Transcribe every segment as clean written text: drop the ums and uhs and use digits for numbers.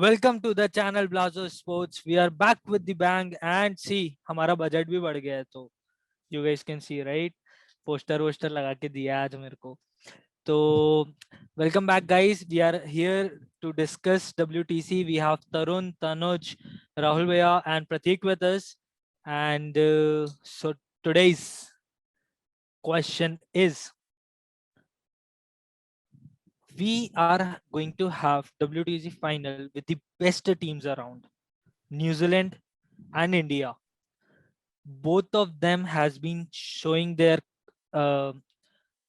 Welcome to the channel Blazo Sports. We are back with the bang and see हमारा budget भी बढ़ गया है तो you guys can see right poster वोस्टर लगा के दिया आज मेरे को तो welcome back guys. We are here to discuss WTC. We have Tarun, Tanuj, Rahul Bhaiya and Pratik with us, and so today's question is, we are going to have WTC final with the best teams around, New Zealand and India. Both of them has been showing their uh,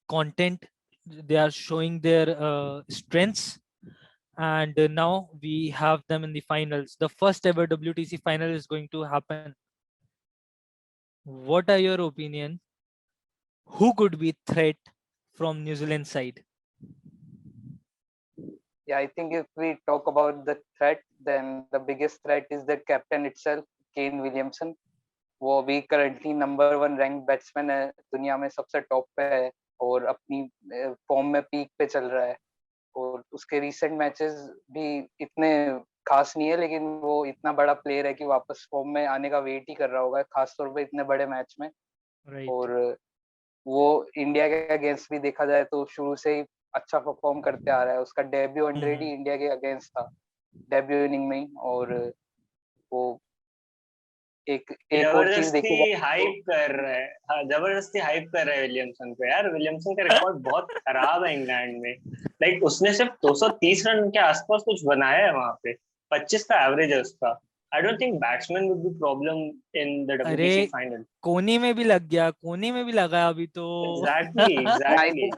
content. They are showing their strengths, and now we have them in the finals. The first ever WTC final is going to happen. What are your opinion? Who could be threat from New Zealand side? Yeah, I think if we talk about the threat, then the biggest threat is the captain itself, Kane Williamson. वो अभी currently number 1 rank batsman है, दुनिया में सबसे top पे है और अपनी फॉर्म में पीक पे चल रहा है. और उसके रीसेंट मैचेस भी इतने खास नहीं है, लेकिन वो इतना बड़ा प्लेयर है कि वापस फॉर्म में आने का वेट ही कर रहा होगा, खासतौर पे इतने बड़े मैच में. Right. और वो इंडिया के अगेंस्ट भी देखा जाए तो शुरू से ही अच्छा परफॉर्म करते आ रहा है. उसका डेब्यू ऑलरेडी इंडिया के अगेंस्ट था, डेब्यू इनिंग में ही. और वो एक और चीज देखी जबरदस्ती हाइप कर रहा है. हाँ, जबरदस्ती हाइप कर रहा है विलियमसन को. यार विलियमसन का रिकॉर्ड बहुत खराब है इंग्लैंड में. लाइक उसने सिर्फ 230 रन के आसपास कुछ बनाया है वहां पे. 25 का एवरेज है उसका. I don't think batsman would be problem in the WTC final. कोने में भी लग गया, कोने में भी लगा अभी तो. एग्जैक्टली.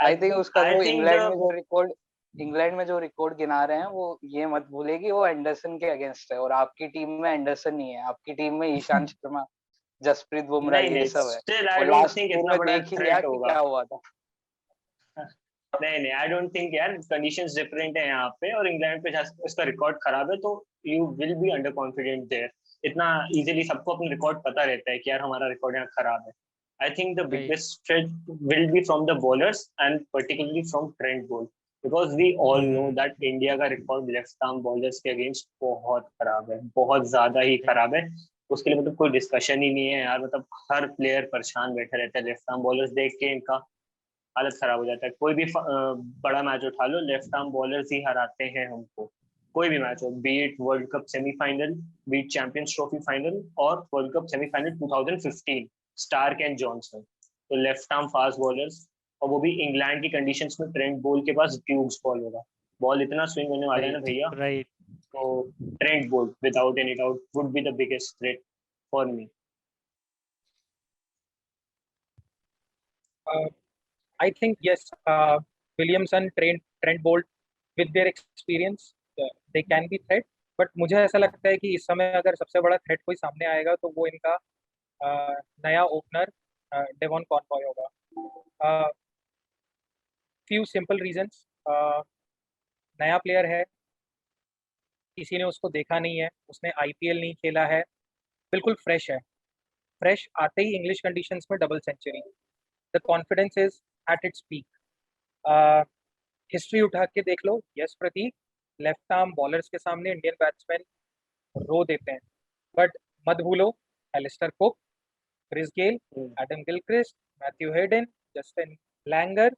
आई थिंक उसका वो इंग्लैंड में जो रिकॉर्ड गिना रहे हैं, वो ये मत भूले कि वो एंडरसन के अगेंस्ट है, और आपकी टीम में एंडरसन नहीं है. आपकी टीम में ईशान शर्मा, जसप्रीत बुमराह, ये सब है. स्टिल आई और डोंट लास्ट थिंक में इतना बड़ा देख ही लिया थ्रेट कि होगा. क्या हुआ था. नहीं, आई डोंट थिंक यार. कंडीशंस डिफरेंट है यहाँ पे, और इंग्लैंड पे उसका रिकॉर्ड खराब है, तो you will be under confident there. इतना इजीली सबको अपना रिकॉर्ड पता रहता है कि यार हमारा रिकॉर्ड यहाँ खराब है. I think the biggest threat will be from the bowlers and particularly from Trent Boult, because we all know that India का रिकॉर्ड लेफ्ट आर्म बॉलर्स के अगेंस्ट बहुत खराब है, बहुत ज्यादा ही खराब है. उसके लिए मतलब कोई डिस्कशन ही नहीं है यार. मतलब हर प्लेयर परेशान बैठा रहता है लेफ्ट आर्म बॉलर्स देख के. इनका हालत खराब हो जाता है. कोई भी बड़ा मैच उठा लो, लेफ्ट आर्म बॉलर्स ही हराते हैं हमको. कोई भी मैच हो, beat world cup semifinal, beat champions trophy final, और world cup semifinal 2015 Starc and Johnson. तो लेफ्ट आर्म फास्ट बॉलर्स, और वो भी इंग्लैंड की कंडीशंस में ट्रेंट बोल्ट के पास ड्यूक्स बॉल होगा. बॉल इतना स्विंग होने वाला है ना भैया. राइट. तो Trent Boult without any doubt would be the biggest threat for me. I think yes, Williamson, Trent Bolt, with their experience, they can be threat. But मुझे ऐसा लगता है कि इस समय अगर सबसे बड़ा थ्रेट कोई सामने आएगा तो वो इनका नया ओपनर डेवॉन कॉनवॉय होगा. Few simple reasons. नया प्लेयर है, किसी ने उसको देखा नहीं है, उसने IPL नहीं खेला है, बिल्कुल फ्रेश है. फ्रेश आते ही इंग्लिश कंडीशंस में double century. The confidence is at its peak. History उठा के देख लो. Yes Prateek, left arm bowlers के सामने इंडियन बैट्समैन रो देते हैं, बट मत भूलो Alastair Cook, Chris Gayle, Adam Gilchrist, Matthew Hayden, Justin Langer,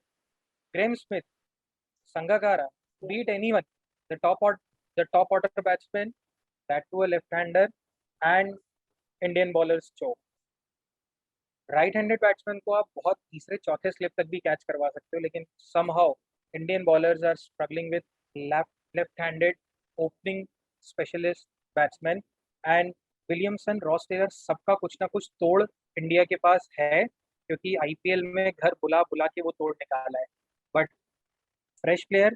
Graeme Smith, Sangakkara, beat anyone. The top order batsman, that too a left-hander, and Indian bowlers choke. Right handed batsman को आप बहुत तीसरे चौथे slip तक भी catch करवा सकते हो, लेकिन somehow Indian bowlers are struggling with left-handed opening specialist batsman. And Williamson, Ross Taylor, सबका कुछ ना कुछ तोड़ इंडिया के पास है, क्योंकि IPL में घर बुला बुला के वो तोड़ निकाला है. But fresh player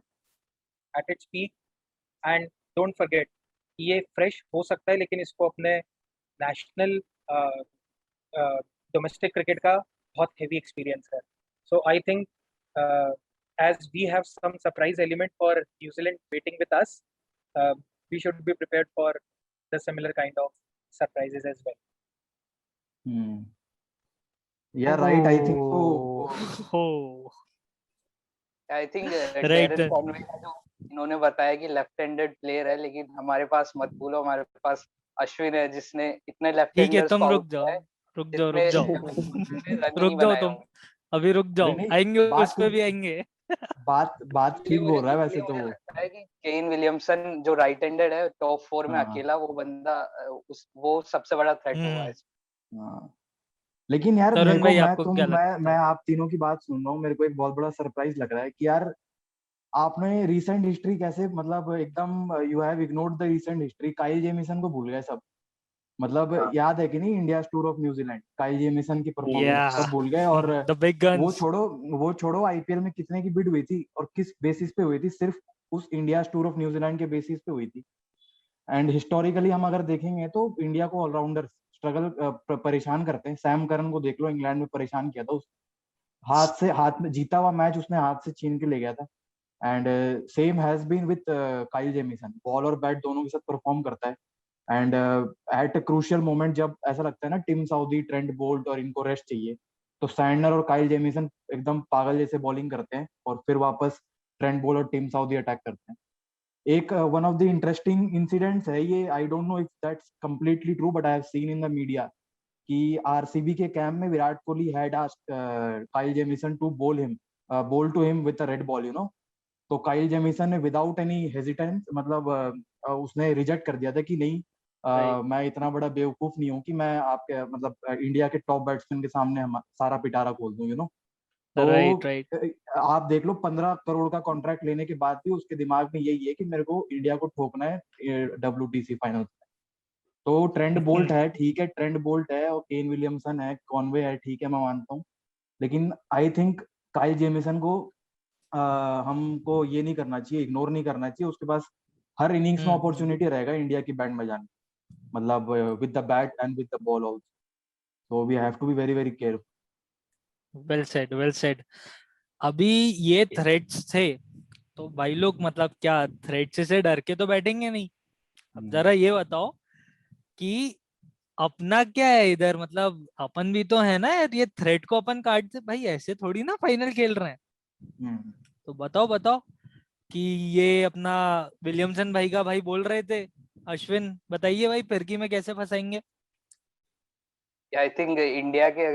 eight its peak, and don't forget ये फ्रेश हो सकता है, लेकिन इसको अपने नेशनल डोमेस्टिक क्रिकेट का बहुत हेवी एक्सपीरियंस है. So I think as we have some surprise element for New Zealand waiting with us, we should be prepared for the similar kind of surprises as well. Yeah, right. I think so. I think Right. Darren Conway का जो इन्होंने बताया कि left handed player है, लेकिन हमारे पास मत भूलो, हमारे पास अश्विन है जिसने इतने लेफ्ट ठीक है, हैंडर्स को तुम रुक आउट जाओ, किया है रुक जाओ, रुक जितने जाओ। जितने रन ही रुक नहीं जाओ बनाए तुम, होंगे। अभी रुक अरे जाओ, नहीं, आएंगे, बात उस पे तो भी आएंगे। बात ठीक बोल रहा है वैसे तो मुझे वो। लगता है कि केन विलियमसन जो राइट हैंडेड है टॉप 4 में हाँ अकेला वो बंदा वो सबसे बड़ा थ्रेट होगा हम्म। हाँ। लेकिन यार मेरे तरुण को भाई, आपको क्या लगता मैं है? आप तीनों की बात सुन रहा हूँ, मेरे को एक बहुत बड़ा सरप्राइज लग रहा है कि यार आपने रीसेंट हिस्ट्री कैसे, मतलब एकदम you have ignored the recent history, Kyle Jameson को भूल गए सब। मतलब हाँ याद है कि नहीं, India tour of New Zealand, Kyle Jameson की परफॉर्मेंस या सब भूल गए। और द बिग गन्स। वो छोड़ो आईपीएल में कितने की बिड हुई थी और किस बेसिस पे हुई थी, सिर्फ उस इंडिया टूर ऑफ न्यूजीलैंड के बेसिस पे हुई थी। एंड हिस्टोरिकली हम अगर देखेंगे तो इंडिया को ऑलराउंडर स्ट्रगल परेशान करते हैं। सैम करन को देख लो, इंग्लैंड में परेशान किया था उस, हाथ में जीता हुआ मैच उसने हाथ से छीन के ले गया था। And same has been with Kyle Jamieson, ball और बैट दोनों के साथ परफॉर्म करता है। And at a crucial moment जब ऐसा लगता है ना टिम साउदी, ट्रेंट बोल्ट और इनको रेस्ट चाहिए, तो सैंडनर और काइल जेमिसन एकदम पागल जैसे बॉलिंग करते हैं और फिर वापस ट्रेंट बोल्ट और टिम साउदी अटैक करते हैं। एक one of the interesting incidents है ये, I don't know if that's completely true but I have seen in the media कि आरसीबी के कैंप में Virat Kohli had asked Kyle Jamieson to bowl to him with a red ball, you know. तो Kyle Jamieson ने without any hesitance, मतलब उसने reject कर दिया था कि नहीं, राइट, मैं इतना बड़ा बेवकूफ नहीं हूँ कि मैं आपके मतलब इंडिया के टॉप बैट्समैन के सामने सारा पिटारा खोल दूं, यू नो। राइट, तो राइट। आप देख लो, 15 करोड़ का कॉन्ट्रैक्ट लेने के बाद भी उसके दिमाग में यही है कि मेरे को इंडिया को ठोकना है WTC फाइनल। तो ट्रेंड बोल्ट है, ठीक है, ट्रेंड बोल्ट है और केन विलियमसन है, कॉनवे है, ठीक है, मैं मानता हूँ। लेकिन आई थिंक काइल जेमिसन को हमको ये नहीं करना चाहिए, इग्नोर नहीं करना चाहिए। उसके पास हर इनिंग्स में अपॉर्चुनिटी रहेगा इंडिया की बैंड बजाने, मतलब with the bat and with the ball also. So we have to be very very careful. Well said, well said. अभी ये थ्रेट्स थे, तो भाई लोग मतलब क्या थ्रेट से डर के तो बैठेंगे नहीं। अब जरा ये बताओ कि अपना क्या है इधर, मतलब अपन भी तो है ना यार, ये थ्रेट को अपन काटते भाई, ऐसे थोड़ी ना फाइनल खेल रहे हैं। तो बताओ बताओ कि ये अपना विलियमसन भाई का भाई बोल रहे थे, अश्विन बताइए भाई फिरकी में कैसे फंसाएंगे? आई थिंक इंडिया के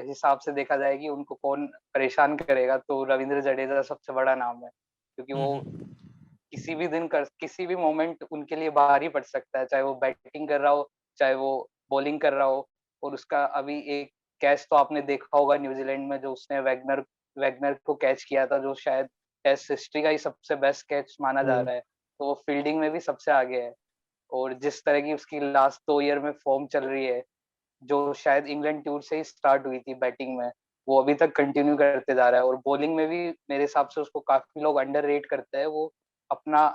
हिसाब से देखा जाए कि उनको कौन परेशान करेगा, तो रविंद्र जडेजा सबसे बड़ा नाम है, क्योंकि वो हम्म। किसी भी मोमेंट उनके लिए भारी पड़ सकता है, चाहे वो बैटिंग कर रहा हो, चाहे वो बॉलिंग कर रहा हो। और उसका अभी एक कैच तो आपने देखा होगा न्यूजीलैंड में, जो उसने वैगनर वैगनर को कैच किया था, जो शायद टेस्ट हिस्ट्री का ही सबसे बेस्ट कैच माना जा रहा है। तो वो फील्डिंग में भी सबसे आगे है। और जिस तरह की उसकी लास्ट 2 ईयर में फॉर्म चल रही है, जो शायद इंग्लैंड टूर से ही स्टार्ट हुई थी बैटिंग में, वो अभी तक कंटिन्यू करते जा रहा है। और बॉलिंग में भी मेरे हिसाब से उसको काफी लोग अंडर रेट करते हैं। वो अपना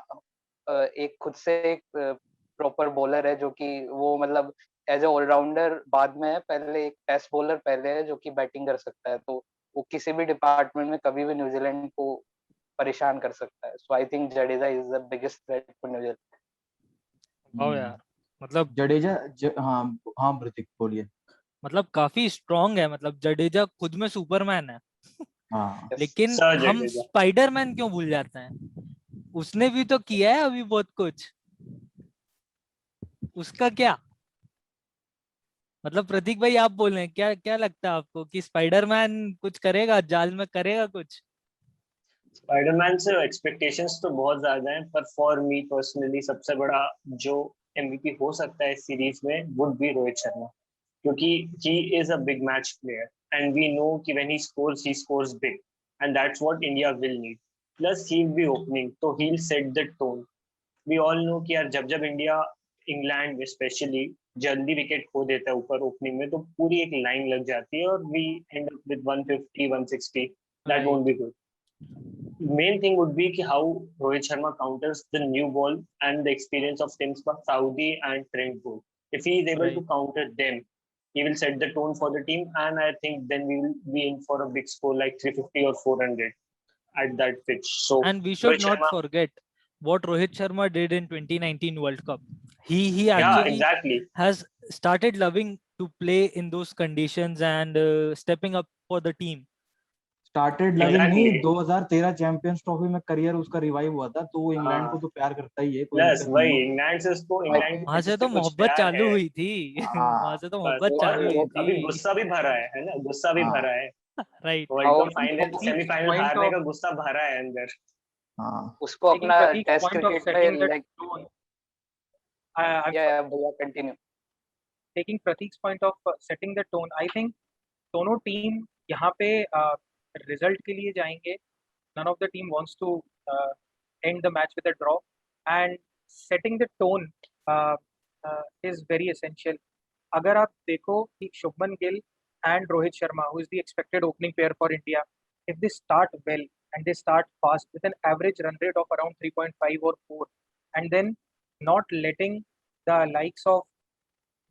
एक खुद से एक प्रॉपर बॉलर है, जो कि वो मतलब एज ए ऑलराउंडर बाद में है, पहले एक टेस्ट बॉलर पहले है जो कि बैटिंग कर सकता है। तो वो किसी भी डिपार्टमेंट में कभी भी न्यूजीलैंड को परेशान कर सकता है। So I think Jadeja is the biggest threat for New Zealand. वाह यार, मतलब हाँ हाँ प्रतीक बोलिए। काफी स्ट्रांग है, मतलब जडेजा खुद में सुपरमैन है। हाँ लेकिन सर हम जडेजा। स्पाइडरमैन क्यों भूल जाते हैं? उसने भी तो किया है अभी बहुत कुछ, उसका क्या? मतलब प्रतीक भाई आप बोल रहे हैं, क्या क्या लगता है आपको कि स्पाइडरमैन कुछ करेगा, जाल में करेगा कुछ? स्पाइडरमैन से एक्सपेक्टेशंस तो बहुत ज्यादा हैं, पर फॉर मी पर्सनली सबसे बड़ा जो एमवीपी हो सकता है इस सीरीज में वुड बी रोहित शर्मा, क्योंकि he is a big match player and we know कि when he scores big and that's what India will need. Plus he will be opening, तो he will set the tone. We all know कि यार जब जब India England में specially जल्दी wicket खो देता है ऊपर ओपनिंग में, तो पूरी एक लाइन लग जाती है और we end up with 150 160। That won't right. Be good. Main thing would be how Rohit Sharma counters the new ball and the experience of Tim Saudi and Trent Bolt. If he is able to right. counter them, he will set the tone for the team, and I think then we will be in for a big score like 350 or 400 at that pitch. So And we should Rohit not Sharma, forget what Rohit Sharma did in 2019 World Cup. He yeah, actually exactly. has started loving to play in those conditions and stepping up for the team. Started loving नहीं, Exactly. 2013 champions trophy में career उसका revive हुआ था, तो वो England को हाँ तो प्यार करता ही है, कोई प्लस दिक्कत नहीं वही हो। इंग्लैंड से उसको I इंग्लैंड think के वहां क्रिकेट से तो से कुछ मोहब्बत प्यार चालू है हुई थी वहां हाँ से तो बस। मोहब्बत और चालू हुई वो अभी थी गुस्सा भी भरा है ना, गुस्सा भी हाँ भरा है। Right world how cup final Pratik's semifinal point हारने of का गुस्सा भरा है अंदर। हाँ उसको taking अपना Pratik's test point of cricket में setting the like tone. I'm या sorry, भैया continue. taking Pratik's point of setting the tone. I think दोनों टीम यहाँ पे रिजल्ट के लिए जाएंगे. None of the team wants to end the match with a draw, and setting the tone is very essential. अगर आप देखो कि Shubman Gill and Rohit Sharma, who is the expected opening pair for India, if they start well and they start fast with an average run rate of around 3.5 or 4, and then not letting the likes of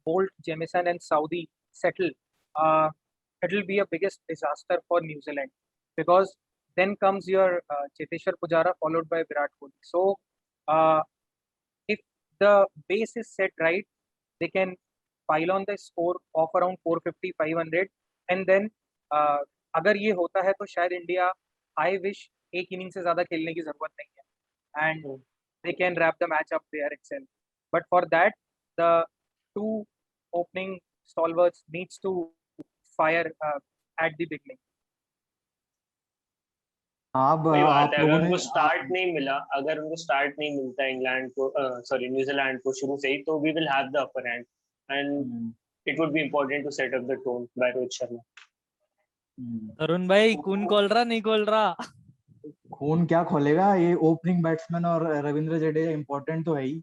Bolt, Jamieson, and Saudi settle, uh, it'll be a biggest disaster for New Zealand, because then comes your Cheteshwar Pujara followed by Virat Kohli. So uh, if the base is set right, they can pile on the score of around 450, 500, and then अगर ये होता है तो शायद India, I wish, एक inning से ज्यादा खेलने की जरूरत नहीं है, and they can wrap the match up there itself. But for that, the two opening stalwarts needs to fire at the beginning. अब वही बात आप है, लोगों अगर ने उनको स्टार्ट नहीं मिला, अगर उनको स्टार्ट नहीं मिलता इंग्लैंड को, सॉरी न्यूजीलैंड को शुरू से ही, तो we will have the upper hand and it would be important to set up the tone by Rohit Sharma. Tarun भाई खून खोल रहा नहीं खोल रहा? खून क्या खोलेगा, ये ओपनिंग बैट्समैन और रविंद्र जडेजा इंपॉर्टेंट तो है ही,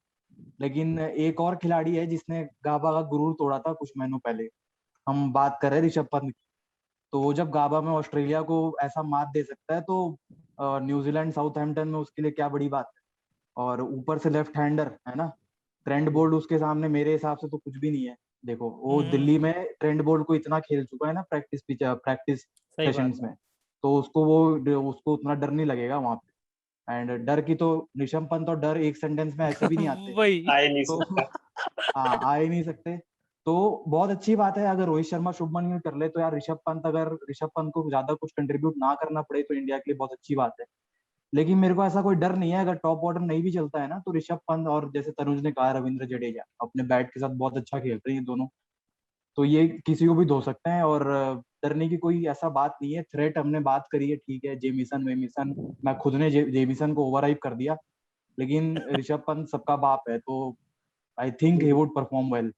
लेकिन एक और खिलाड़ी है जिसने गाबा का गुरूर तोड़ा था कुछ महीनों पहले, हम बात कर रहे हैं ऋषभ पंत की। तो वो जब गाबा में ऑस्ट्रेलिया को ऐसा मात दे सकता है, तो न्यूजीलैंड साउथहैम्पटन में उसके लिए क्या बड़ी बात है। और ऊपर से लेफ्ट हैंडर है ना, ट्रेंट बोल्ट उसके सामने मेरे हिसाब से तो कुछ भी नहीं है। देखो वो दिल्ली में ट्रेंट बोल्ट को इतना खेल चुका है ना प्रैक्टिस सही बात सेशंस है। में, तो उसको उतना डर नहीं लगेगा वहां पे। एंड डर की तो ऋषभ पंत और डर एक सेंटेंस में ऐसे भी नहीं आते, वही आ ही नहीं तो सकता। हाँ आ ही नहीं सकते। तो बहुत अच्छी बात है अगर रोहित शर्मा शुभमन गिल कर ले, तो यार अगर ऋषभ पंत को ज्यादा कुछ कंट्रीब्यूट ना करना पड़े तो इंडिया के लिए बहुत अच्छी बात है। लेकिन मेरे को ऐसा कोई डर नहीं है, अगर टॉप ऑर्डर नहीं भी चलता है ना, तो ऋषभ पंत और जैसे तनुज ने कहा रविंद्र जडेजा अपने बैट के साथ बहुत अच्छा खेलते हैं ये दोनों, तो ये किसी को भी धो सकते हैं। और डरने की कोई ऐसा बात नहीं है। थ्रेट हमने बात करी है, ठीक है, जेमिसन वेमिसन, मैं खुद ने जेमिसन को ओवर हाइप कर दिया, लेकिन ऋषभ पंत सबका बाप है, तो I think he would perform well.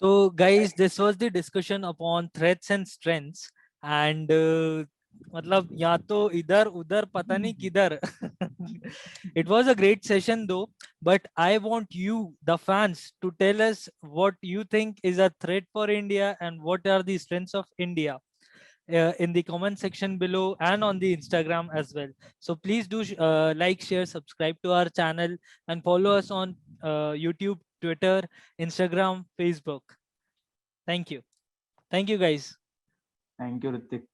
So guys, this was the discussion upon threats and strengths, and मतलब या तो इधर उधर पता नहीं किधर it was a great session though, but I want you the fans to tell us what you think is a threat for India and what are the strengths of India in the comment section below and on the Instagram as well. So please do like, share, subscribe to our channel and follow us on YouTube, Twitter, Instagram, Facebook. Thank you. Thank you, guys. Thank you Hrithik.